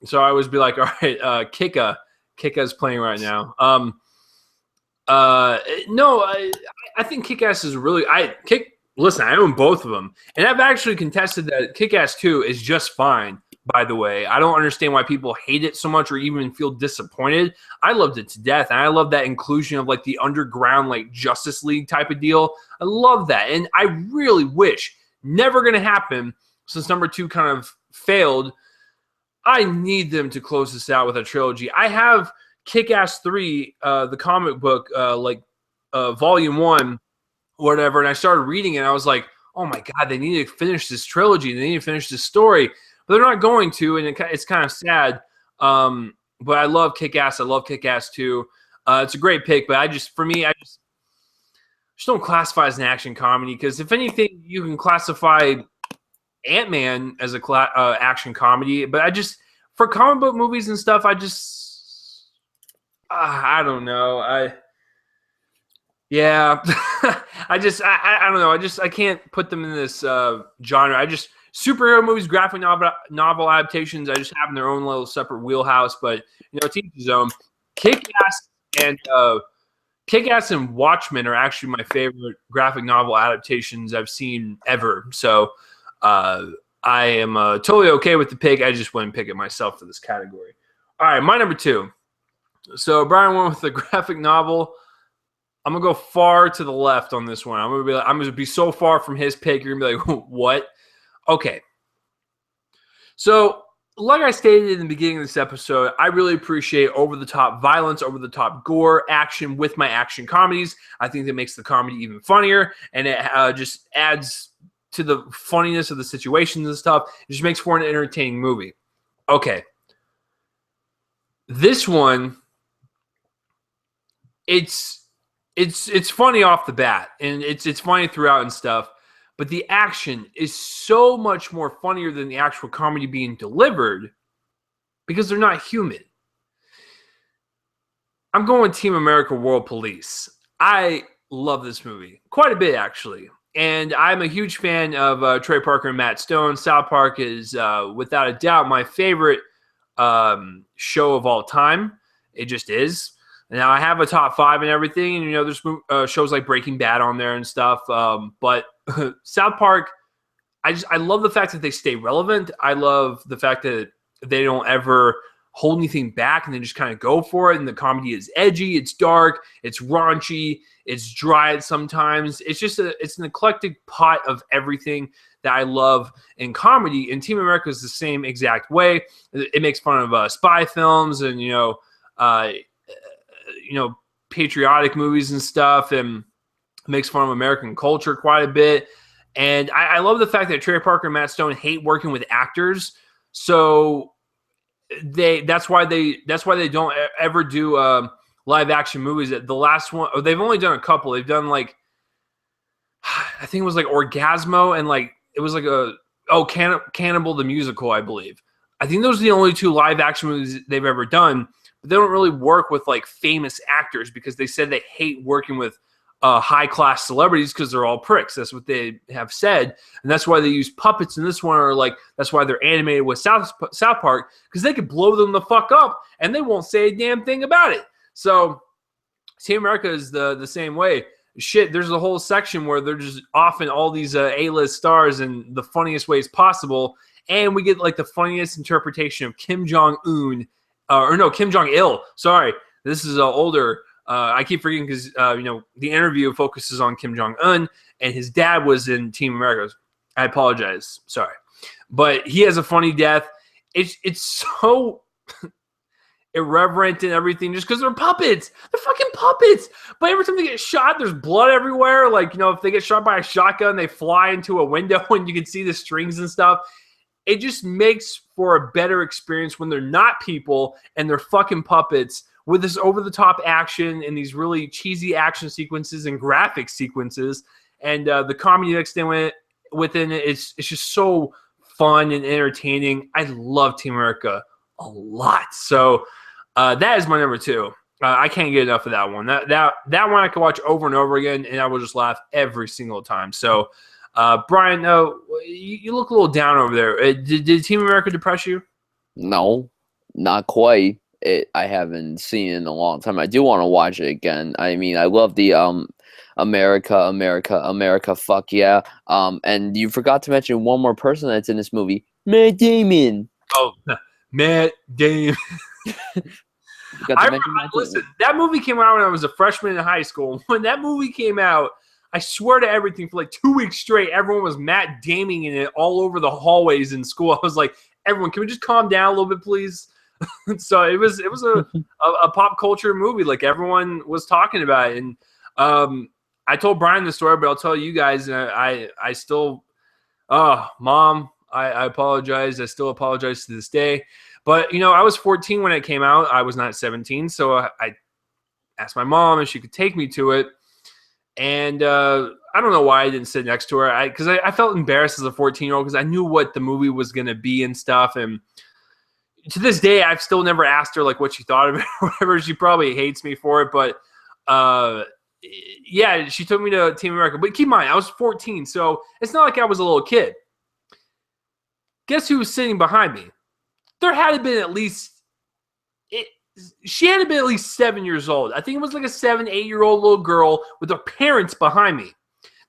so I always be like, all right, Kicka's playing right now. No, I think Kick-Ass is really Listen, I own both of them, and I've actually contested that Kick-Ass 2 is just fine. By the way, I don't understand why people hate it so much or even feel disappointed. I loved it to death, and I love that inclusion of like the underground like Justice League type of deal. I love that, and I really wish, never going to happen since number 2 kind of failed. I need them to close this out with a trilogy. I have Kick-Ass 3, the comic book, volume 1, whatever, and I started reading it, and I was like, oh my God, they need to finish this trilogy. They need to finish this story. But they're not going to, and it's kind of sad. But I love Kick-Ass. I love Kick-Ass 2. It's a great pick, but I just don't classify as an action comedy, because if anything, you can classify Ant-Man as a action comedy. But for comic book movies and stuff, I don't know. I don't know. I can't put them in this genre. Superhero movies, graphic novel adaptations, I just have in their own little separate wheelhouse. But to each his own. Kick-Ass and Watchmen are actually my favorite graphic novel adaptations I've seen ever. So I am totally okay with the pick. I just wouldn't pick it myself for this category. All right, my number 2. So Brian went with the graphic novel. I'm gonna go far to the left on this one. I'm gonna be so far from his pick. You're gonna be like, what? Okay. So, like I stated in the beginning of this episode, I really appreciate over-the-top violence, over-the-top gore, action with my action comedies. I think that makes the comedy even funnier, and it just adds to the funniness of the situations and stuff. It just makes for an entertaining movie. Okay. This one, it's funny off the bat, and it's funny throughout and stuff. But the action is so much more funnier than the actual comedy being delivered because they're not human. I'm going Team America World Police. I love this movie quite a bit, actually. And I'm a huge fan of Trey Parker and Matt Stone. South Park is, without a doubt, my favorite show of all time. It just is. Now, I have a top 5 and everything. And, there's shows like Breaking Bad on there and stuff. But South Park, I love the fact that they stay relevant. I love the fact that they don't ever hold anything back and they just kind of go for it. And the comedy is edgy, it's dark, it's raunchy, it's dry sometimes. It's just it's an eclectic pot of everything that I love in comedy. And Team America is the same exact way. It makes fun of spy films and patriotic movies and stuff, and makes fun of American culture quite a bit. And I love the fact that Trey Parker and Matt Stone hate working with actors, so that's why they don't ever do live action movies. The last one, they've only done a couple. They've done I think it was like Orgasmo, and it was like Cannibal the Musical, I believe. I think those are the only 2 live action movies they've ever done. But they don't really work with famous actors because they said they hate working with high-class celebrities because they're all pricks. That's what they have said. And that's why they use puppets in this one, or that's why they're animated with South Park, because they could blow them the fuck up and they won't say a damn thing about it. So Team America is the same way. Shit, there's a whole section where they're just offing all these A-list stars in the funniest ways possible, and we get the funniest interpretation of Kim Jong-un or no, Kim Jong-il. Sorry, this is older. I keep forgetting because the interview focuses on Kim Jong-un, and his dad was in Team America. I apologize. Sorry, but he has a funny death. It's so irreverent and everything just because they're puppets. They're fucking puppets. But every time they get shot, there's blood everywhere. Like, if they get shot by a shotgun, they fly into a window and you can see the strings and stuff. It just makes for a better experience when they're not people and they're fucking puppets with this over-the-top action and these really cheesy action sequences and graphic sequences. And the comedy mixed in within it, it's just so fun and entertaining. I love Team America a lot. So that is my number 2. I can't get enough of that one. That one I can watch over and over again, and I will just laugh every single time. So, Brian, you look a little down over there. Did Team America depress you? No, not quite. I haven't seen it in a long time. I do want to watch it again. I mean, I love the America, fuck yeah. And you forgot to mention one more person that's in this movie, Matt Damon. Oh, Matt Damon. Listen, that movie came out when I was a freshman in high school. When that movie came out, I swear to everything, for like 2 weeks straight, everyone was Matt Damon in it all over the hallways in school. I was like, everyone, can we just calm down a little bit, please? So it was a pop culture movie. Like, everyone was talking about it. And I told Brian the story, but I'll tell you guys, I still, Mom, I apologize. I still apologize to this day. But, I was 14 when it came out. I was not 17. So I asked my mom if she could take me to it. And I don't know why I didn't sit next to her. Because I felt embarrassed as a 14-year-old because I knew what the movie was going to be and stuff. And to this day, I've still never asked her like what she thought of it or whatever. She probably hates me for it. But, yeah, she took me to Team America. But keep in mind, I was 14. So it's not like I was a little kid. Guess who was sitting behind me? There had to been at least she had to be at least 7 years old. I think it was like a 7-8-year-old little girl with her parents behind me.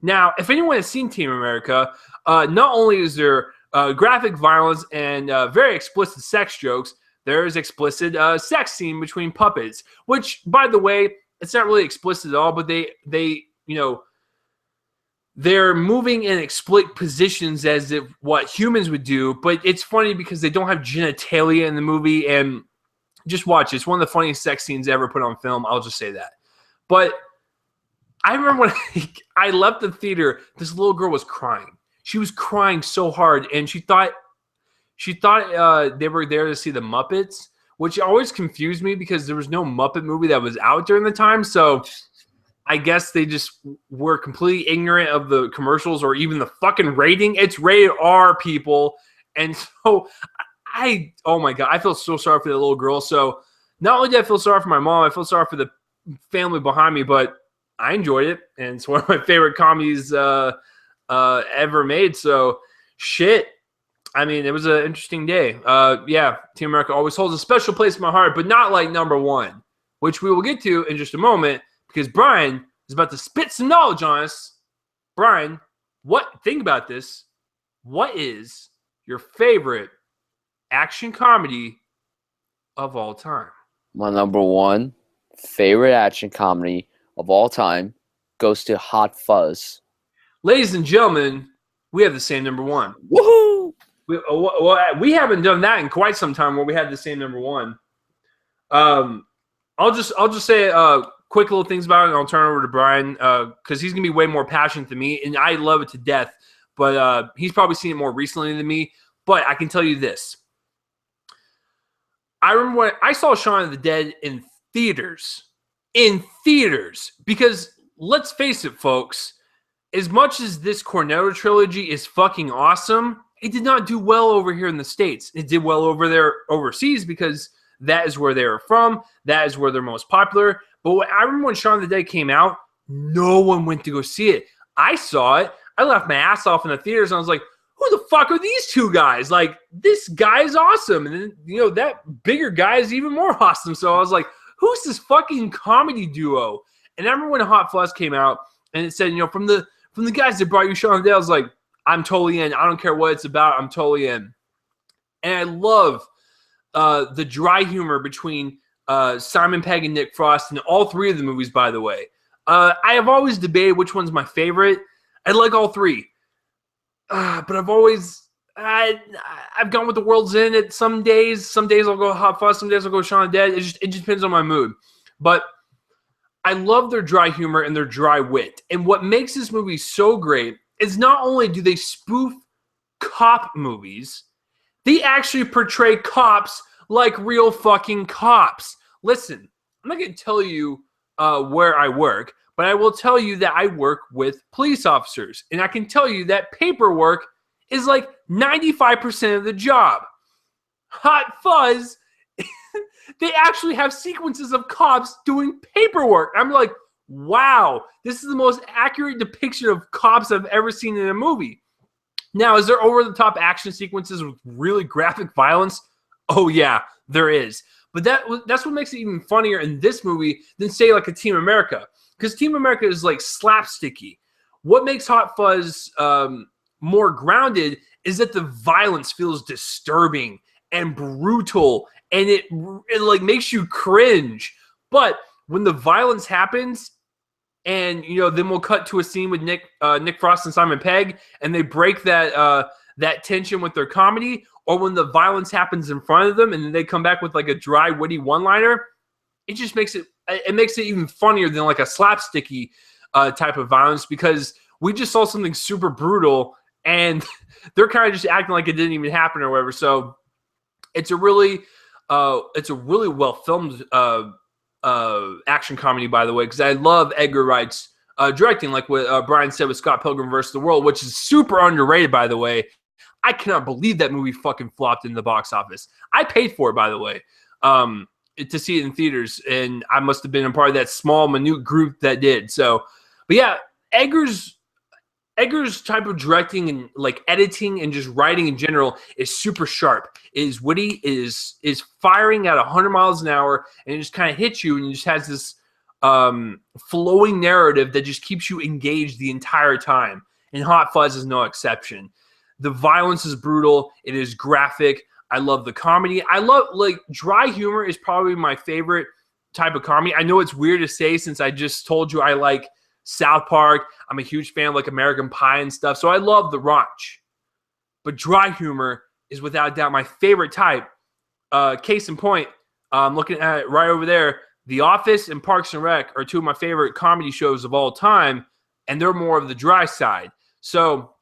Now, if anyone has seen Team America, not only is there graphic violence and very explicit sex jokes, there is explicit sex scene between puppets, which, by the way, it's not really explicit at all, but they're moving in explicit positions as if what humans would do, but it's funny because they don't have genitalia in the movie, and just watch it. It's one of the funniest sex scenes ever put on film. I'll just say that. But I remember when I left the theater, this little girl was crying. She was crying so hard, and she thought they were there to see the Muppets, which always confused me because there was no Muppet movie that was out during the time. So I guess they just were completely ignorant of the commercials or even the fucking rating. It's rated R, people. And so oh my God, I feel so sorry for the little girl. So not only did I feel sorry for my mom, I feel sorry for the family behind me, but I enjoyed it. And it's one of my favorite comedies ever made. So shit. I mean, it was an interesting day. Yeah, Team America always holds a special place in my heart, but not like number 1, which we will get to in just a moment because Brian is about to spit some knowledge on us. Brian, think about this. What is your favorite action comedy of all time? My number 1 favorite action comedy of all time goes to Hot Fuzz. Ladies and gentlemen, we have the same number 1. Woohoo! We haven't done that in quite some time where we had the same number 1. I'll just say quick little things about it, and I'll turn it over to Brian because he's gonna be way more passionate than me, and I love it to death. But he's probably seen it more recently than me. But I can tell you this: I remember when I saw Shaun of the Dead in theaters. Because let's face it, folks, as much as this Cornetto trilogy is fucking awesome, it did not do well over here in the States. It did well over there overseas because that is where they are from. That is where they're most popular. But I remember when Shaun of the Dead came out, no one went to go see it. I saw it. I laughed my ass off in the theaters, and I was like, who the fuck are these two guys? Like, this guy is awesome. And then, that bigger guy is even more awesome. So I was like, who's this fucking comedy duo? And I remember when Hot Fuzz came out, and it said, from the guys that brought you Shaun of the Dead, I was like, I'm totally in. I don't care what it's about. I'm totally in. And I love the dry humor between Simon Pegg and Nick Frost in all three of the movies, by the way. I have always debated which one's my favorite. I like all three. But I've gone with The World's End at some days. Some days I'll go Hot Fuzz. Some days I'll go Shaun of the Dead. It just depends on my mood. But I love their dry humor and their dry wit. And what makes this movie so great is not only do they spoof cop movies, they actually portray cops like real fucking cops. Listen, I'm not going to tell you where I work, but I will tell you that I work with police officers. And I can tell you that paperwork is like 95% of the job. Hot Fuzz, they actually have sequences of cops doing paperwork. I'm like, wow, this is the most accurate depiction of cops I've ever seen in a movie. Now, is there over-the-top action sequences with really graphic violence? Oh, yeah, there is. But that's what makes it even funnier in this movie than, say, like a Team America. Because Team America is, like, slapsticky. What makes Hot Fuzz more grounded is that the violence feels disturbing and brutal, and it like, makes you cringe. But when the violence happens, and, then we'll cut to a scene with Nick Frost and Simon Pegg, and they break that tension with their comedy, or when the violence happens in front of them, and then they come back with like a dry, witty one-liner, it just makes it even funnier than like a slapsticky type of violence, because we just saw something super brutal, and they're kind of just acting like it didn't even happen or whatever. So it's a really well filmed action comedy, by the way, because I love Edgar Wright's directing, like what Brian said with Scott Pilgrim vs. the World, which is super underrated, by the way. I cannot believe that movie fucking flopped in the box office. I paid for it, by the way, to see it in theaters, and I must have been a part of that small, minute group that did. So, but yeah, Edgar's type of directing and like editing and just writing in general is super sharp, is witty, is firing at 100 miles an hour, and it just kind of hits you, and it just has this flowing narrative that just keeps you engaged the entire time. And Hot Fuzz is no exception. The violence is brutal. It is graphic. I love the comedy. I love, like, dry humor is probably my favorite type of comedy. I know it's weird to say since I just told you I like South Park. I'm a huge fan of like American Pie and stuff. So I love the raunch. But dry humor is without doubt my favorite type. Case in point, I'm looking at it right over there. The Office and Parks and Rec are two of my favorite comedy shows of all time, and they're more of the dry side. So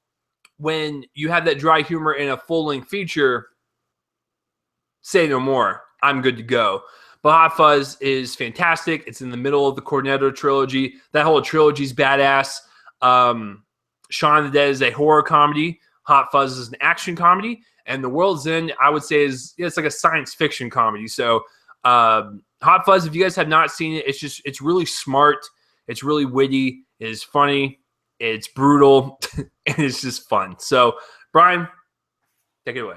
when you have that dry humor in a full-length feature, say no more. I'm good to go. But Hot Fuzz is fantastic. It's in the middle of the Cornetto trilogy. That whole trilogy is badass. Shaun of the Dead is a horror comedy. Hot Fuzz is an action comedy. And The World's End, I would say, it's like a science fiction comedy. So Hot Fuzz, if you guys have not seen it, it's really smart. It's really witty. It is funny. It's brutal. And it's just fun. So, Brian, take it away.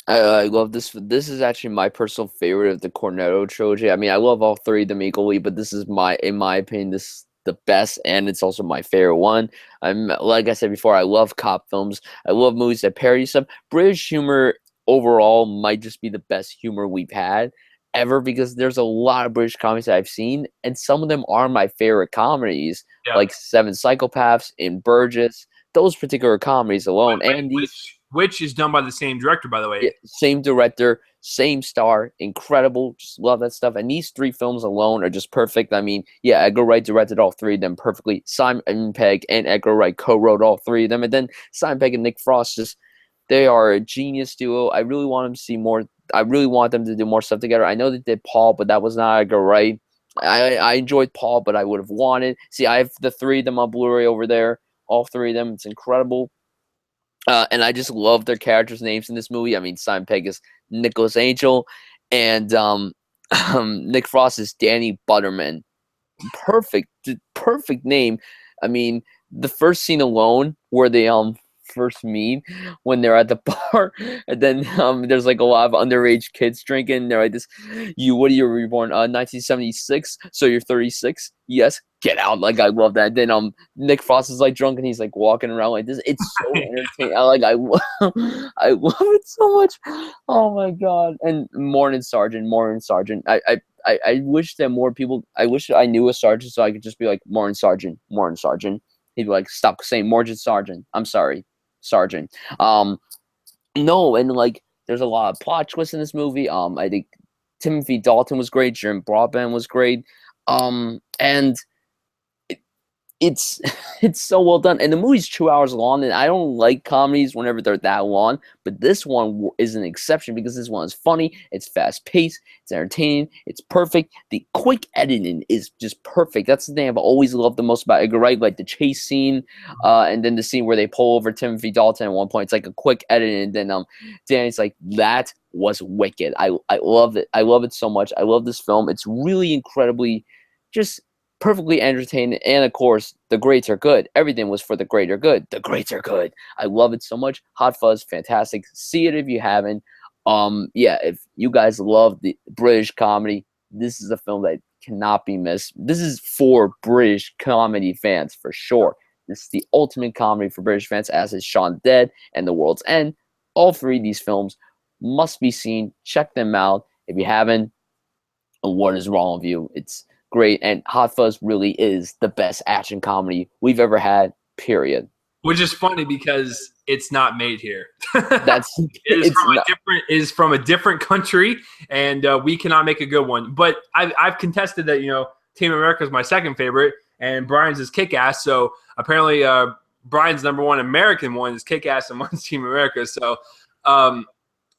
I love this. This is actually my personal favorite of the Cornetto trilogy. I mean, I love all three of them equally, but this is in my opinion, this the best, and it's also my favorite one. Like I said before, I love cop films. I love movies that parody stuff. British humor overall might just be the best humor we've had ever, because there's a lot of British comedies that I've seen, and some of them are my favorite comedies, like Seven Psychopaths and Burgess. Those particular comedies alone, and these. Which is done by the same director, by the way. Yeah, same director, same star, incredible. Just love that stuff. And these three films alone are just perfect. I mean, yeah, Edgar Wright directed all three of them perfectly. Simon Pegg and Edgar Wright co-wrote all three of them. And then Simon Pegg and Nick Frost, they are a genius duo. I really want them to see more. I really want them to do more stuff together. I know they did Paul, but that was not Edgar Wright. I enjoyed Paul, but I would have wanted. See, I have the three of them on Blu-ray over there. All three of them. It's incredible. And I just love their characters' names in this movie. I mean, Simon Pegg is Nicholas Angel, and Nick Frost is Danny Butterman. Perfect name. I mean, the first scene alone, where they first meet when they're at the bar, and then there's like a lot of underage kids drinking. They're like, "This, what year were you born? 1976. So you're 36. Yes, get out." Like I love that. Then Nick Frost is like drunk and he's like walking around like this. It's so entertaining. I love it so much. Oh my god! And Morning Sergeant. I wish that more people. I wish I knew a sergeant so I could just be like Morning Sergeant, Morning Sergeant. He'd be like, "Stop saying Morning Sergeant. I'm sorry, Sergeant." No, and like there's a lot of plot twists in this movie. I think Timothy Dalton was great. Jim Broadbent was great. And it's it's so well done, and the movie's 2 hours long, and I don't like comedies whenever they're that long, but this one is an exception because this one is funny, it's fast paced, it's entertaining, it's perfect. The quick editing is just perfect. That's the thing I've always loved the most about Edgar Wright, like the chase scene, and then the scene where they pull over Timothy Dalton at one point. It's like a quick edit, and then Danny's like, that was wicked. I love it. I love it so much. I love this film. It's really incredibly just perfectly entertaining, and of course, the greats are good. Everything was for the greater good. The greats are good. I love it so much. Hot Fuzz, fantastic. See it if you haven't. Yeah, if you guys love the British comedy, this is a film that cannot be missed. This is for British comedy fans for sure. This is the ultimate comedy for British fans, as is Shaun the Dead and The World's End. All three of these films must be seen. Check them out. If you haven't, what is wrong with you? It's great, and Hot Fuzz really is the best action comedy we've ever had, period. Which is funny because it's not made here. That's it is from a different country, and we cannot make a good one. But I've contested that, Team America is my second favorite, and Brian's is Kick-Ass. So apparently Brian's number one American one is Kick-Ass and one's Team America. So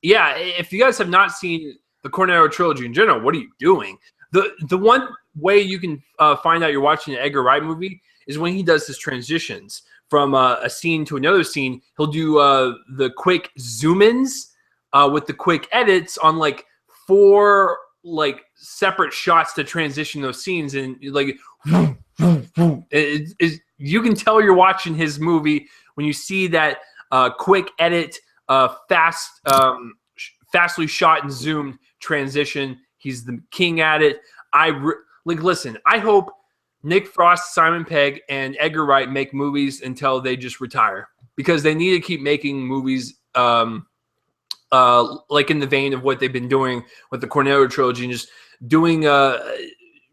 yeah, if you guys have not seen the Cornetto trilogy in general, what are you doing? The one way you can find out you're watching an Edgar Wright movie is when he does his transitions from a scene to another scene. He'll do the quick zoom-ins with the quick edits on like 4 like separate shots to transition those scenes, and like you can tell you're watching his movie when you see that quick edit, fastly shot and zoomed transition. He's the king at it. Listen, I hope Nick Frost, Simon Pegg, and Edgar Wright make movies until they just retire, because they need to keep making movies like in the vein of what they've been doing with the Cornetto trilogy, and just doing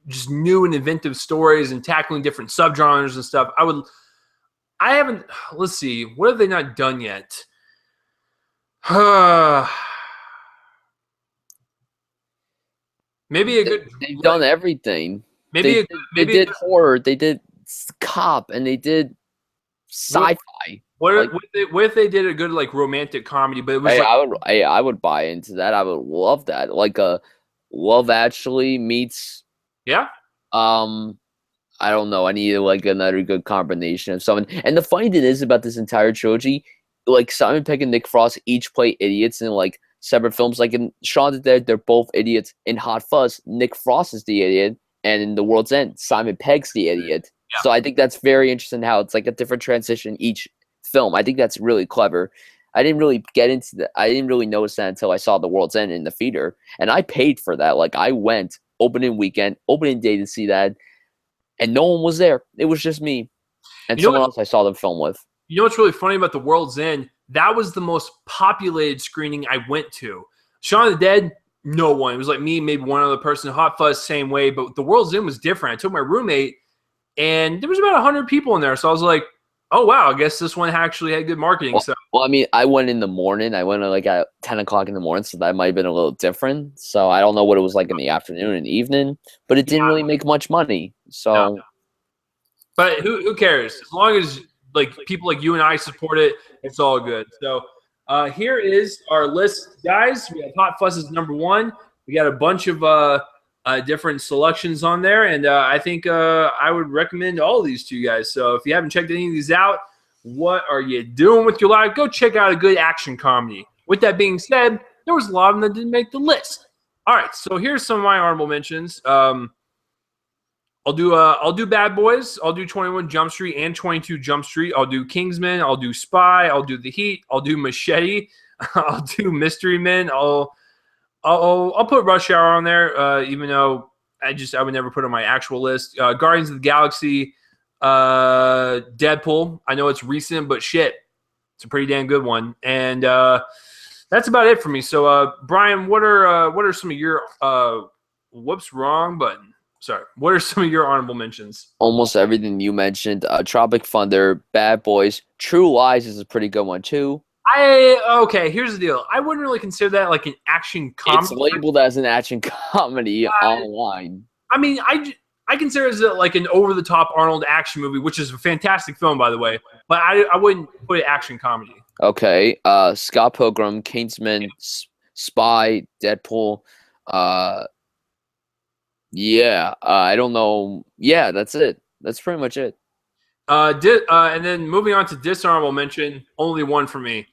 just new and inventive stories and tackling different subgenres and stuff. Let's see, what have they not done yet? Maybe they've done everything. They did horror, they did cop, and they did sci-fi. What if they did a good like romantic comedy? But it was I would buy into that. I would love that. Like a Love Actually meets. Yeah. I don't know. I need like another good combination of something. And the funny thing is about this entire trilogy, like Simon Pegg and Nick Frost each play idiots in like separate films. Like in Shaun the Dead, they're both idiots. In Hot Fuzz, Nick Frost is the idiot, and in The World's End, Simon Pegg's the idiot. Yeah. So I think that's very interesting how it's like a different transition each film. I think that's really clever. I didn't really get into that. I didn't really notice that until I saw The World's End in the theater, and I paid for that. Like I went opening day to see that, and no one was there. It was just me and someone else I saw the film with. You know what's really funny about The World's End? That was the most populated screening I went to. Shaun of the Dead, no one. It was like me, maybe one other person. Hot Fuzz, same way. But The World's End was different. I took my roommate, and there was about 100 people in there. So I was like, oh, wow, I guess this one actually had good marketing. Well, I mean, I went in the morning. I went like at 10 o'clock in the morning, so that might have been a little different. So I don't know what it was like in the afternoon and evening, but it didn't really make much money. So, no. But who cares? As long as like people like you and I support it, it's all good. So here is our list, guys. We have Hot Fuzz's number 1. We got a bunch of different selections on there, and I think I would recommend all of these to you guys. So if you haven't checked any of these out, what are you doing with your life? Go check out a good action comedy. With that being said, there was a lot of them that didn't make the list. All right, so here's some of my honorable mentions. I'll do Bad Boys. I'll do 21 Jump Street and 22 Jump Street. I'll do Kingsman. I'll do Spy. I'll do The Heat. I'll do Machete. I'll do Mystery Men. I'll put Rush Hour on there, even though I would never put it on my actual list. Guardians of the Galaxy, Deadpool. I know it's recent, but shit, it's a pretty damn good one. And that's about it for me. So, Brian, what are some of your whoops, wrong button. Sorry. What are some of your honorable mentions? Almost everything you mentioned. Tropic Thunder, Bad Boys, True Lies is a pretty good one too. Okay, here's the deal. I wouldn't really consider that like an action comedy. It's labeled as an action comedy online. I mean, I consider it as like an over-the-top Arnold action movie, which is a fantastic film, by the way. But I wouldn't put it action comedy. Okay. Scott Pilgrim, Kingsman, Spy, Deadpool. I don't know. Yeah, that's it. That's pretty much it. And then moving on to dishonorable mention, only one for me.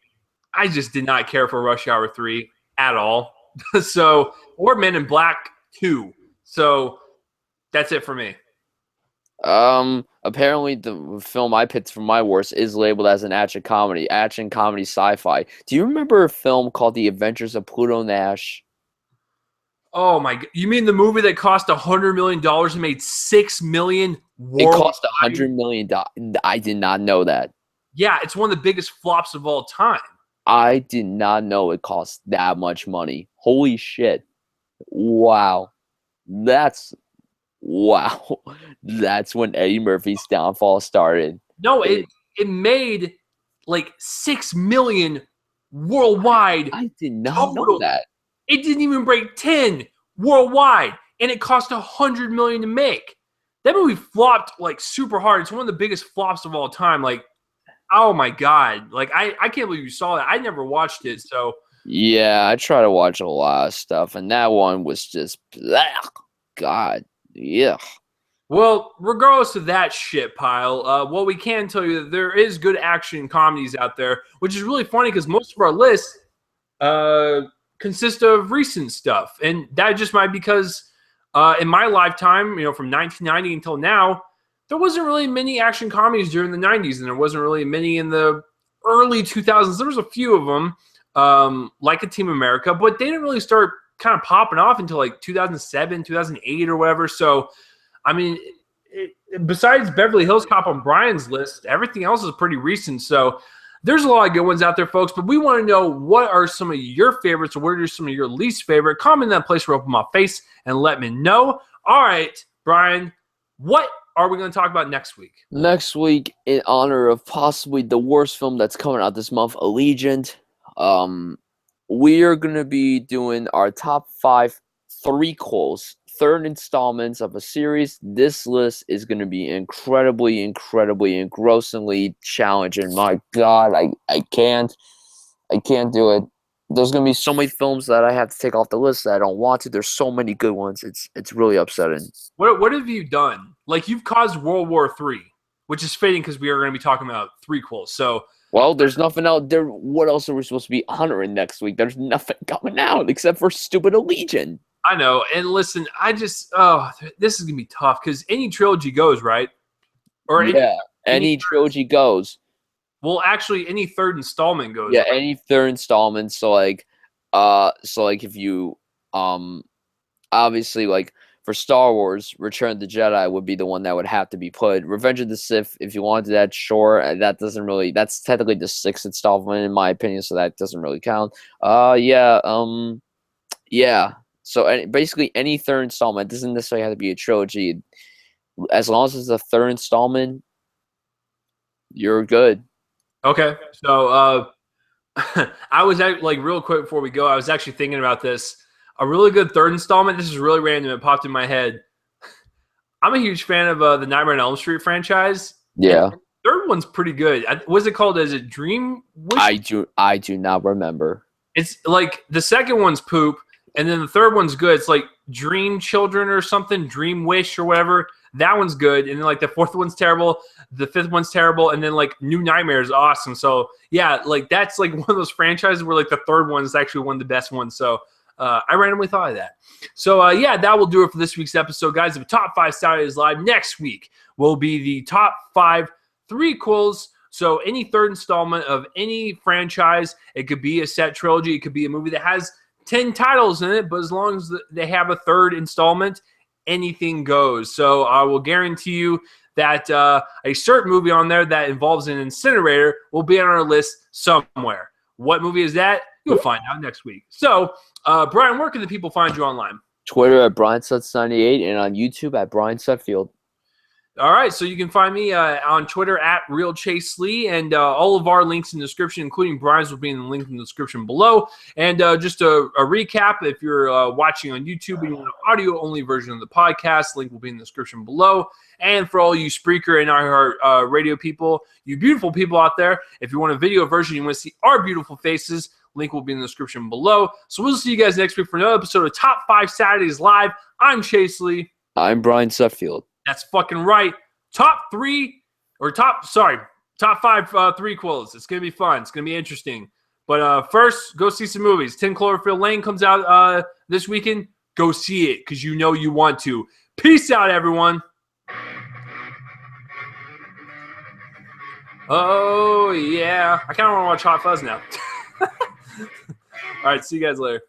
I just did not care for Rush Hour 3 at all. Or Men in Black 2. So that's it for me. Apparently the film I picked for my worst is labeled as an action comedy sci-fi. Do you remember a film called The Adventures of Pluto Nash? Oh my God. You mean the movie that cost $100 million and made $6 million worldwide? It cost $100 million. I did not know that. Yeah, it's one of the biggest flops of all time. I did not know it cost that much money. Holy shit. Wow. That's when Eddie Murphy's downfall started. No, it made like $6 million worldwide. I did not know that. It didn't even break 10 worldwide, and it cost $100 million to make. That movie flopped like super hard. It's one of the biggest flops of all time. Like, oh my God. Like, I can't believe you saw that. I never watched it, so. Yeah, I try to watch a lot of stuff, and that one was just, God, yeah. Well, regardless of that shit pile, what we can tell you that there is good action comedies out there, which is really funny because most of our lists consist of recent stuff, and that just might be because in my lifetime, from 1990 until now, there wasn't really many action comedies during the 90s, and there wasn't really many in the early 2000s. There was a few of them, like a Team America, but they didn't really start kind of popping off until like 2007, 2008 or whatever. So, I mean, besides Beverly Hills Cop on Brian's list, everything else is pretty recent. So there's a lot of good ones out there, folks, but we want to know what are some of your favorites or what are some of your least favorite. Comment in that place where I open my face and let me know. All right, Brian, what are we going to talk about next week? Next week, in honor of possibly the worst film that's coming out this month, Allegiant, we are going to be doing our top 5 threequels, third installments of a series. This list is going to be incredibly, engrossingly challenging. My God, I can't do it. There's going to be so many films that I have to take off the list that I don't want to. There's so many good ones. It's really upsetting. What have you done? Like, you've caused World War III, which is fitting because we are going to be talking about threequels. So, well, there's nothing out there. What else are we supposed to be honoring next week? There's nothing coming out except for stupid Allegiant. I know. And listen, this is going to be tough because any trilogy goes, right? Or any trilogy goes. Well, actually, any third installment goes. Yeah, right? any third installment. So if you obviously, like, for Star Wars, Return of the Jedi would be the one that would have to be put. Revenge of the Sith, if you wanted that, sure. That's technically the 6th installment in my opinion, so that doesn't really count. So basically any third installment doesn't necessarily have to be a trilogy. As long as it's a third installment, you're good. Okay. So I was like, real quick before we go, I was actually thinking about this. A really good third installment. This is really random. It popped in my head. I'm a huge fan of the Nightmare on Elm Street franchise. Yeah. And the third one's pretty good. What's it called? Is it Dream Wish? I do not remember. It's like the second one's poop, and then the third one's good. It's like Dream Children or something, Dream Wish or whatever. That one's good. And then like the fourth one's terrible. The fifth one's terrible. And then like New Nightmare is awesome. So yeah, like that's like one of those franchises where like the third one is actually one of the best ones. So I randomly thought of that. So, yeah, that will do it for this week's episode, guys, of Top 5 Saturdays Live. Next week will be the Top 5 threequels. So any third installment of any franchise, it could be a set trilogy, it could be a movie that has 10 titles in it, but as long as they have a third installment, anything goes. So I will guarantee you that a certain movie on there that involves an incinerator will be on our list somewhere. What movie is that? You'll find out next week. So, Brian, where can the people find you online? Twitter at BrianSuts98 and on YouTube at Brian Sutfield. All right, so you can find me on Twitter at RealChaseLee, and all of our links in the description, including Brian's, will be in the link in the description below. And just a recap, if you're watching on YouTube and you want an audio-only version of the podcast, link will be in the description below. And for all you Spreaker and iHeart Radio people, you beautiful people out there, if you want a video version, you want to see our beautiful faces, link will be in the description below. So we'll see you guys next week for another episode of Top 5 Saturdays Live. I'm Chase Lee. I'm Brian Sutfield. That's fucking right. Top 5 threequels. It's going to be fun. It's going to be interesting. But first, go see some movies. 10 Cloverfield Lane comes out this weekend. Go see it because you know you want to. Peace out, everyone. Oh, yeah. I kind of want to watch Hot Fuzz now. All right, see you guys later.